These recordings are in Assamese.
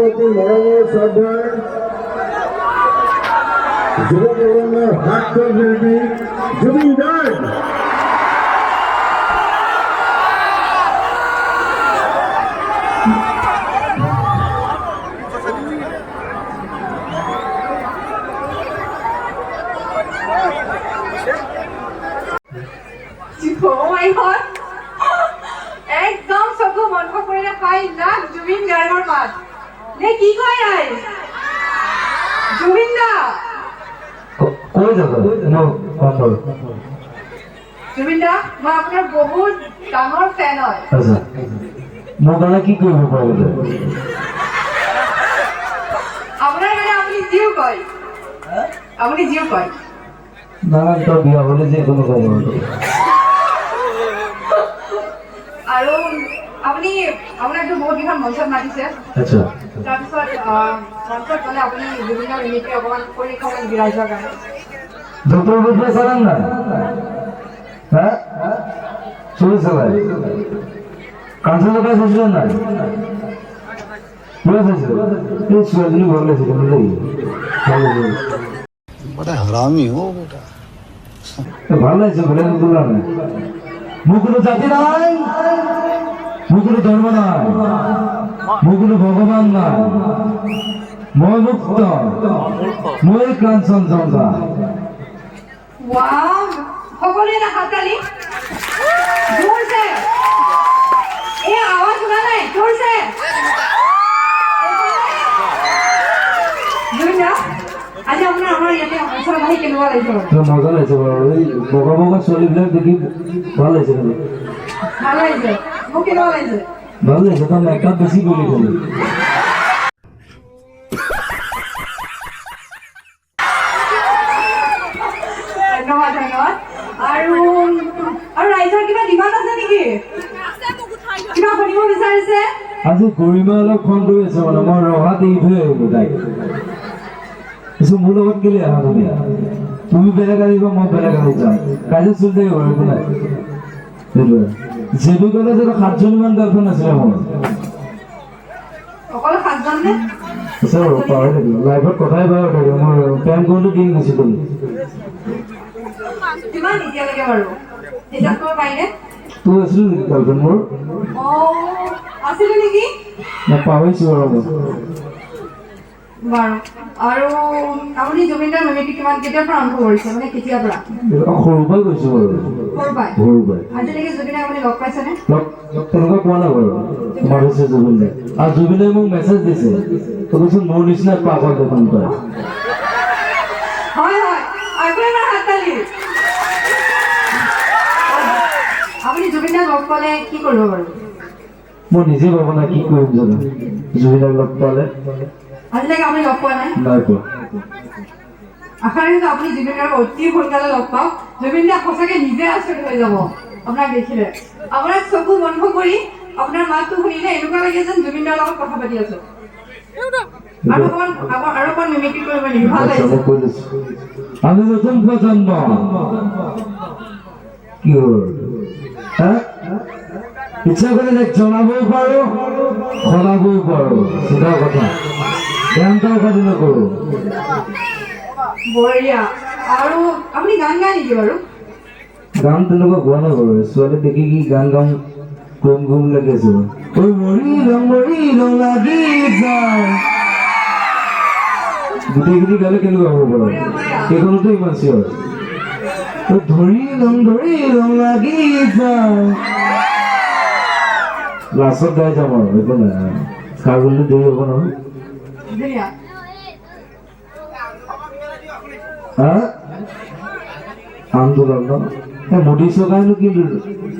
অতি মৰমৰ শ্ৰদ্ধাৰ যুৱ প্ৰজন্মৰ হাতৰ শিল্পী জুবিন গাৰ্গ। একদম চকু বন্ধ কৰিলে পাই লাখ জুবিন গাৰ্গৰ মাত নে কি কয় আই জুবিন দা কৈ যাব জুবিন দা মই আপোনাৰ বহুত ডাঙৰ ফেন হয়। মোৰ কাৰণে কি কৰিব পাৰিব? আপোনাৰ কাৰণে আপুনি যিও কয় আপুনি যিও কয় না তই বিয়া হলে যে কোনো কব আৰু আপুনি আপোনাকতো বহুত কেইখন মঞ্চত মাতিছে। আচ্ছা তাৰপিছত মঞ্চত গ'লে আপুনি বিভিন্ন মিনিটে অকণমান কৰি অকণমান বিৰাজৰ কাৰণে ডক্টর বুঝলে চালান না হ্যাঁ চলেছে ভাই কাঁচা লোক আছে না পুরো আছে এই সুয়াদিনী ভালো আছে কেন লাগি बड़ा हरामी हो बेटा ভালো আছে বলে বললাম না মুখগুলো জাতি নাই মুখগুলো ধর্ম নাই মুখগুলো ভগবান নাই মই মুক্ত মই কাঞ্চন জঙ্গা वाव সকলে না হাততালি जोर से ए आवाज सुना नहीं जोर से जुना आज আমরা আমার ইয়াতে আসলে ভাই কেন বলা হইছে তো মজা লাগছে ওই বগা বগা শরীরগুলো দেখি ভালো লাগছে ভালো হইছে মুখে ভালো হইছে ভালো লাগছে তো আমি একটা বেশি বলি খালি ধন্যবাদ ধন্যবাদ আৰু ৰাইজৰ কিবা ডিমাণ্ড আছে নেকি কিবা শুনিব বিচাৰিছে আজি গৰিমা অলপ ফোন কৰি আছে মানে মই ৰহাত এৰি থৈ আহিলো তাইক কিছু মোৰ লগত গেলে আহা তুমি বেলেগ আহিব মই বেলেগ আহি যাম কাজে চলি থাকিব একো নাই যেবি গ'লে যে 7জনীমান গাৰ্লফ্ৰেণ্ড আছিলে মোৰ অকল 7জন নে পাহৰি থাকিলো লাইফত কথাই পাহৰি থাকিলো মোৰ প্ৰেম কৰোঁতে দিন নাছিল কিমান এতিয়ালৈকে বাৰু হিচাপ কৰিব পাৰিনে তোৰ আছিল নেকি গাৰ্লফ্ৰেণ্ড মোৰ আছিলে নেকি মই পাহৰিছো বাৰু বাৰু আৰু আপুনি জুবিনদাৰ মিমিক্ৰি কেতিয়াৰ পৰা আৰম্ভ কৰিছে মানে কেতিয়াৰ পৰা সৰুৰ পৰাই কৈছো বাৰু সৰুৰ পৰাই আজিলৈকে জুবিনক আপুনি লগ পাইছেনে তেনেকুৱা কোৱা নাই বাৰু মাৰিছে জুবিনে আৰু জুবিনে মোক মেছেজ দিছে কৈছোন মোৰ নিচিনা পাগল দেখোন তই হয় হয় আকৌ এবাৰ হাততালি আপুনি জুবিনক লগ পালে কি কৰিব বাৰু মই নিজে ভাবো না কি কৰিম জানো জুবিনক লগ পালে আজিলৈকে আপুনি লগ পোৱা নাই নাই পোৱা আশা ৰাখিছোঁ আপুনি জুবিনক অতি সোনকালে লগ পাওক জুবিন দা সঁচাকে নিজে আচৰিত হৈ যাব আপোনাক দেখিলে আপোনাক চকু বন্ধ কৰি আপোনাৰ মাতটো শুনিলে এনেকুৱা লাগে যেন জুবিন দাৰ লগত কথা পাতি আছো আৰু অকণমান মিমিক্ৰি কৰিব নেকি ভাল লাগিছে আমি নতুন প্ৰজন্ম কি হ'ল ইচ্ছা কৰিলে জনাবও পাৰো শুনাবও পাৰো চিধা কথা ধ্যানটাও কাটি নকৰো বঢ়িয়া আৰু আপুনি গান গায় নেকি বাৰু গান তেনেকুৱা গোৱা নাই বাৰু ছোৱালী দেখি কি গান গাম গুম গুম লাগি আছে ঐ মৰি ৰং লাগি যায় গোটেইখিনি গালে কেনেকুৱা হ'ব বাৰু সেইখনতো ইমান চিঞৰ ধৰি ৰং লাগি যায় লাষ্টত গাই যাম আৰু একো নাই কাৰ গ'লে দেৰি হ'ব নহয় আন্দোলন ন মোদী চৰকাৰেনো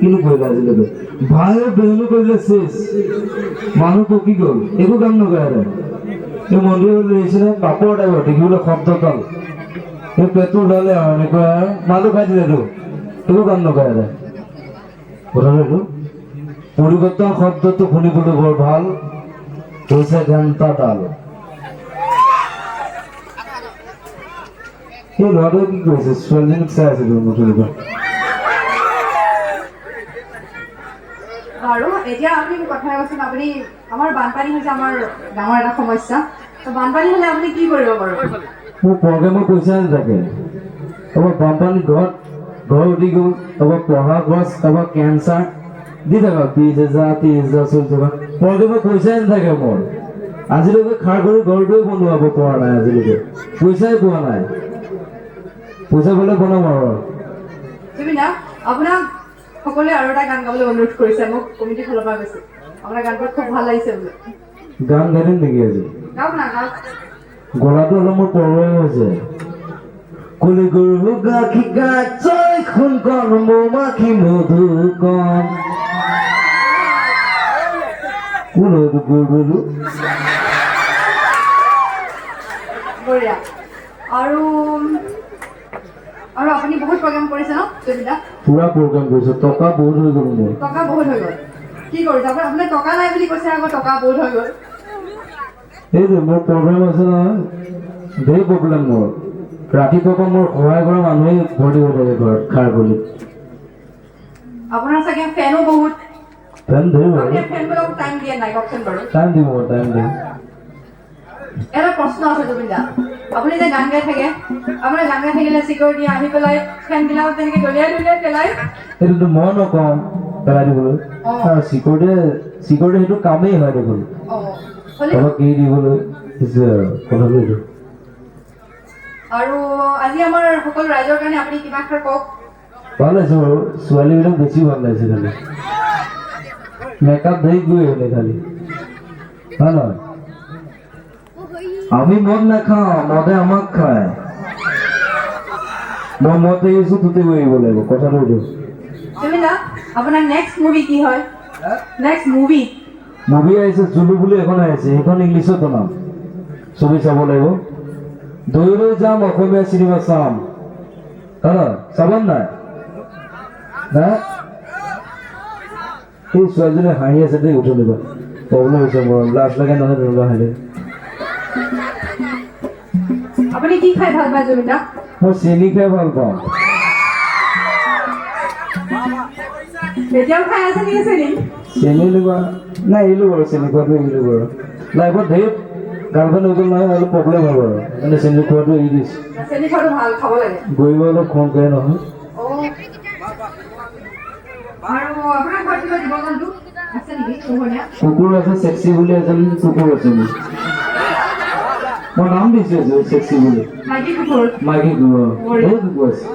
কিনো কৰিলে আজিলৈকে ভাই বেহনো কৰিলে শেষ মানুহ পকি গ'ল একো কাম নকৰে এই মন্দিৰত লৈছিলে কাপোৰ টাইপৰ দেখিবলৈ শব্দ তাল এই পেটটো ওলালে আৰু এনেকুৱা মানুহ খাই দিলেতো একো কাম নকৰে কথাটো এইটো পৰিৱৰ্তন শব্দটো শুনিবলৈ বৰ ভাল হৈছে ঘণ্টা তাল এই ল'ৰাটোৱে কি কৰিছে ছোৱালীজনীক চাই আছে মুঠতে আৰু এতিয়া আপুনি কথা কৈছিল আপুনি আমাৰ বানপানী হৈছে আমাৰ ডাঙৰ এটা সমস্যা তো বানপানী হ'লে আপুনি কি কৰিব বাৰু মোৰ প্ৰগ্ৰেমৰ পইচা নাথাকে কাৰোবাৰ বানপানী ঘৰ উঠি গ'ল কাৰোবাৰ পঢ়া খৰচ কাৰোবাৰ কেঞ্চাৰ দি থাকা 20,000 30,000 40,000 প্ৰগ্ৰেমৰ পইচাই নাথাকে মোৰ আজিলৈকে খাৰ কৰি ঘৰটোৱে বনোৱাব পৰা নাই আজিলৈকে পইচাই পোৱা নাই পইচা পালে বনাম আৰু জুবিন দা আপোনাক সকলোৱে আৰু এটা গান গাবলৈ অনুৰোধ কৰিছে মোক কমিটিৰ ফালৰ পৰা কৈছে আপোনাৰ গানটো খুব ভাল লাগিছে বোলে গান গাইম নেকি আজি গাওক না গাওক গলাটো অলপ মোৰ প্ৰব্লেম হৈছে কলি গৰু গাখি গাই খুন কণ মৌমাখি মধু কণ কোন হয়তো গৰু বঢ়িয়া আৰু আৰু আপুনি বহুত প্ৰগ্ৰাম কৰিছে ন জুবিন দা পুৰা প্ৰগ্ৰাম কৰিছো টকা বহুত হৈ গ'ল মোৰ টকা বহুত হৈ গ'ল কি কৰিছে আপোনাৰ টকা নাই বুলি কৈছে আকৌ টকা বহুত হৈ গ'ল এইটো মোৰ প্ৰব্লেম আছে নহয় ধেৰ প্ৰব্লেম মোৰ ৰাতিপুৱাৰ পৰা মোৰ সহায় কৰা মানুহে ভৰ্তি হৈ থাকে ঘৰত খাৰ বুলি আপোনাৰ চাগে ফেনো বহুত ফেন ধেৰ বাৰু আপুনি ফেনবিলাকক টাইম দিয়ে নাই কওকচোন বাৰু টাইম দিব এটা প্ৰশ্ন আছে জুবিন দা আপুনি যে গান গাই থাকে আপোনাৰ গান গাই থাকিলে চিকিউৰিটি আহি পেলাই ফেনবিলাকক তেনেকৈ দলিয়াই দলিয়াই পেলাই এইটোতো মই নকওঁ পেলাই দিবলৈ আৰু চিকিউৰিটি সেইটো কামেই হয় দেখোন অলপ এৰি দিবলৈ কথাটো এইটো আৰু আজি আমাৰ সকলো ৰাইজৰ কাৰণে আপুনি কিবা এষাৰ কওক ভাল লাগিছে বাৰু ছোৱালীবিলাক বেছি ভাল লাগিছে খালি মেকআপ ধৰি গৈ আহিলে খালি হয় নহয় আমি মদ নাখাওঁ মদে আমাক খায় মই মদ এৰিছো তোতে গৈ আহিব লাগিব কথাটো এইটো জুবিন দা আপোনাৰ নেক্সট মুভি কি হয় নেক্সট মুভি আহিছে জুলু বুলি এখন আহিছে সেইখন ইংলিছত বনাম ছবি চাব লাগিব দৈ লৈ যাম অসমীয়া চিনেমা চাম চাবান নাই সেই ছোৱালীজনী হাঁহি আছে দেই উঠলিবা প্ৰব্লেম হৈছে মোৰ লাজ লাগে নহয় তেনেকুৱা হাঁহিলে আপুনি কি খাই ভাল পায় জুবিন দা মই চেনি খাই ভাল পাওঁ এতিয়াও খাই আছে নেকি চেনি চেনি লোৱা নাই এৰিলো বাৰু চেনি খোৱাটো এৰিলো বাৰু লাইফত ধেৰ গাৰ্লফ্ৰেণ্ড হৈ গ'ল নহয় অলপ প্ৰব্লেম হয় বাৰু মানে চেনি খোৱাটো এৰি দিছোঁ চেনি খোৱাটো ভাল খাব লাগে গৰিব অলপ খং কৰে নহয় আৰু আপোনাৰ ঘৰত কিবা জীৱ জন্তু আছে নেকি পোহনীয়া কুকুৰ আছে চেক্সি বুলি এজন কুকুৰ আছে মোৰ মই নাম দিছোঁ চেক্সি বুলি মাইকী কুকুৰ মাইকী কুকুৰ বহুত কুকুৰ আছে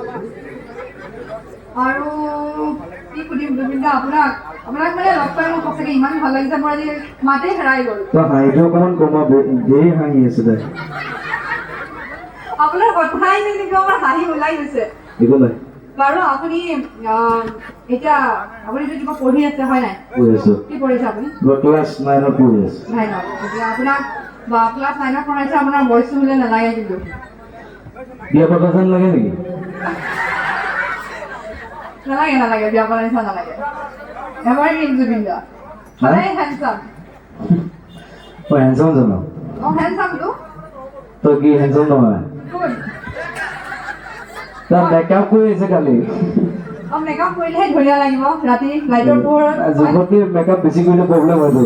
আৰু কি সুধিম জুবিন দা আপোনাক মানে লগ পাই মোৰ সঁচাকৈ ইমান ভাল লাগিছে মোৰ আজি মাতে হেৰাই গ'ল তই হাঁহিটো অকণমান কমাব ধেৰ হাঁহি আছে তাই আপোনাৰ কথাই যেনেকৈ আমাৰ হাঁহি ওলাই গৈছে একো নাই বাৰু আপুনি এতিয়া আপুনি যে কিবা পঢ়ি আছে হয় নাই পঢ়ি আছোঁ কি পঢ়িছে আপুনি মই ক্লাছ 9ত পঢ়ি আছোঁ নাই ন এতিয়া আপোনাক ক্লাছ 9ত পঢ়াইছে আপোনাৰ বয়সটো হ'লে নালাগে কিন্তু বিয়া পতা যেন লাগে নেকি নালাগে বিয়া পতা নিচিনা নালাগে এভাৰগ্ৰীণ জুবিন দা সদায় হেণ্ডচাম মই হেণ্ডচাম জানো হেণ্ডচামটো তই কি হেণ্ডচাম নহয় তই মেকআপ কৰি আছে কালি মেকআপ কৰিলেহে ধুনীয়া লাগিব ৰাতি লাইটৰ পোহৰত জোখতকৈ মেকআপ বেছি কৰিলে প্ৰব্লেম হয়তো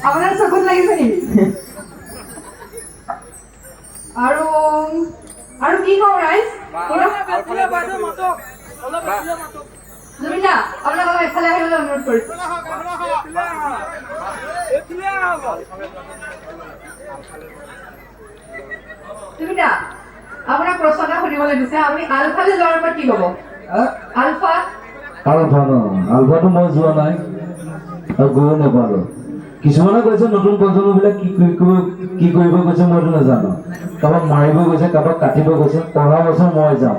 আপোনাৰ চকুত লাগিছে নেকি আৰু কি কওঁ ৰাইজ জুবিন দা আপোনাক অলপ এফালে আহিবলৈ অনুৰোধ কৰিছোঁ জুবিন দা আপোনাক প্ৰশ্ন এটা সুধিবলৈ দিছে আপুনি আলফালৈ যোৱাৰ পৰা কি ক'ব আলফাটো মই যোৱা নাই আৰু গৈও নাপালো কিছুমানে কৈছে নতুন প্ৰজন্মবিলাক কি কৰিব গৈছে মইতো নাজানো কাৰোবাক মাৰিব গৈছে কাৰোবাক কাটিব গৈছে পঢ়া বছৰ মই যাম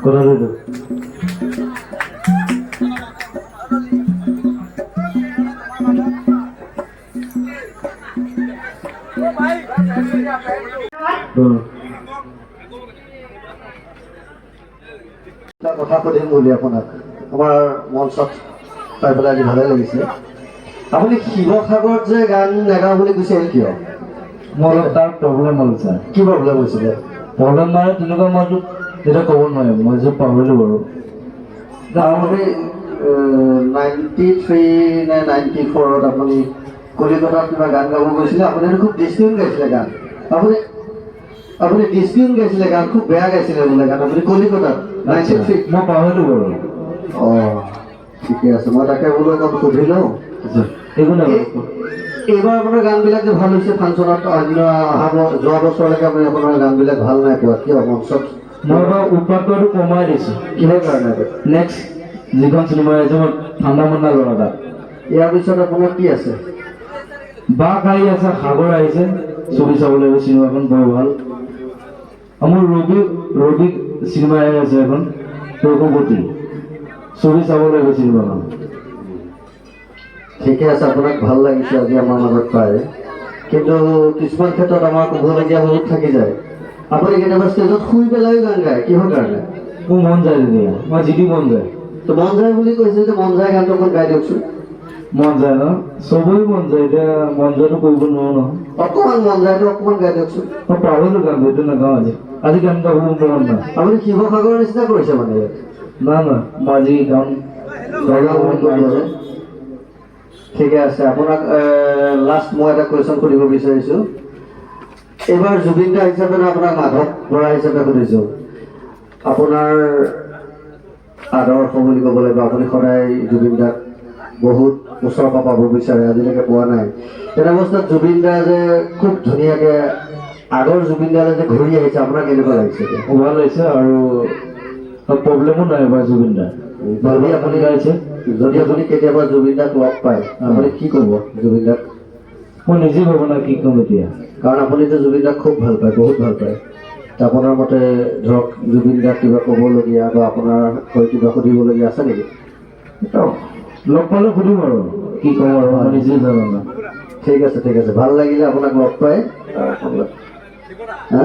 কথাটো এইটো কথা সুধিম বুলি আপোনাক আমাৰ মঞ্চত পাই পেলাই আজি ভালে লাগিছে আপুনি শিৱসাগৰত যে গান নেগাওঁ বুলি কৈছিল কিয় মোৰ অলপ তাৰ প্ৰব্লেম হ'ল ছাৰ কি প্ৰব্লেম হৈছিলে প্ৰব্লেম মানে তেনেকুৱা মইতো তেতিয়া ক'ব নোৱাৰিম মই যে পাহৰিলোঁ বাৰু আপুনি 93 নে 94ত আপুনি কলিকতাত কিবা গান গাব গৈছিলে, আপুনি খুব ডিচটিউন গাইছিলে গান। আপুনি ডিচটিউন গাইছিলে গান, খুব বেয়া গাইছিলে বোলে গান আপুনি কলিকতাত। মই পাহৰিলো বাৰু। অঁ ঠিকে আছে, মই তাকে বোলো অকণ সুধি লওঁ। একো নাই। এইবাৰ আপোনাৰ গানবিলাক যে ভাল হৈছে ফাংচনত, অন্য যোৱা বছৰলৈকে আপুনি আপোনাৰ গানবিলাক ভাল নাই পোৱা, কিয় মঞ্চত? মই এবাৰ উৎপাতটো কমাই দিছোঁ। কিহৰ কাৰণে? নেক্সট যিখন চিনেমা আহিছে মই ঠাণ্ডা মণ্ডা ল'ৰা তাত। ইয়াৰ পিছত আপোনাৰ কি আছে? বাঘ আহি আছে, সাগৰ আহিছে, ছবি চাব লাগিব। চিনেমাখন বৰ ভাল। মোৰ ৰবি চিনেমা আহি আছে এখন, ৰঘুপতি, ছবি চাব লাগিব চিনেমাখন। ঠিকে আছে, আপোনাক ভাল লাগিছে আজি আমাৰ মাজত পায়, কিন্তু কিছুমান ক্ষেত্ৰত আমাৰ ক'বলগীয়া বহুত থাকি যায়। আপুনি কেতিয়াবা ষ্টেজত শুই পেলাইও গান গায়, কিহৰ কাৰণে? মোৰ মন যায় তেতিয়া, মই যিটো মন যায়। তো মন যায় বুলি কৈছে যে মন যায় গানটো অকণ গাই দিয়কচোন। মন যায় ন, চবৰে মন যায়, এতিয়া মন যোৱাটো কৰিব নোৱাৰো নহয়। অকণমান মন যায়তো অকণমান গাই দিয়কচোন। মই পাহৰিলো গান, এইটো নাগাওঁ আজি গান গাব মন নাই। আপুনি শিৱসাগৰৰ নিচিনা কৰিছে মানে ইয়াত? না মই আজি গান ঠিকে আছে। আপোনাক লাষ্ট মই এটা কুৱেশ্যন সুধিব বিচাৰিছোঁ। এইবাৰ জুবিন দা হিচাপে না আপোনাক মাধৱ বৰা হিচাপে সুধিছোঁ। আপোনাৰ আদৰ্শ বুলি ক'ব লাগিব, আপুনি সদায় জুবিন দাক বহুত ওচৰৰ পৰা পাব বিচাৰে, আজিলৈকে পোৱা নাই। এটা অৱস্থাত জুবিন দা যে খুব ধুনীয়াকৈ আগৰ জুবিন দালে যে ঘূৰি আহিছে, আপোনাৰ কেনেকুৱা লাগিছে? ভাল লাগিছে আৰু প্ৰব্লেমো নাই এবাৰ জুবিন দা। যদি আপুনি কেতিয়াবা জুবিন দাক লগ পায়, আপুনি কি ক'ব জুবিন দাক? মই নিজে ভাবো না কি ক'ম এতিয়া, কাৰণ আপুনিতো জুবিন দাক খুব ভাল পায়, বহুত ভাল পায়। আপোনাৰ মতে ধৰক জুবিন দাক কিবা ক'বলগীয়া বা আপোনাৰ হৈ কিবা সুধিবলগীয়া আছে নেকি? লগ পালে সুধিম আৰু কি ক'ম আৰু, মই নিজে জানো না। ঠিক আছে, ঠিক আছে, ভাল লাগিলে আপোনাক লগ পাই। হা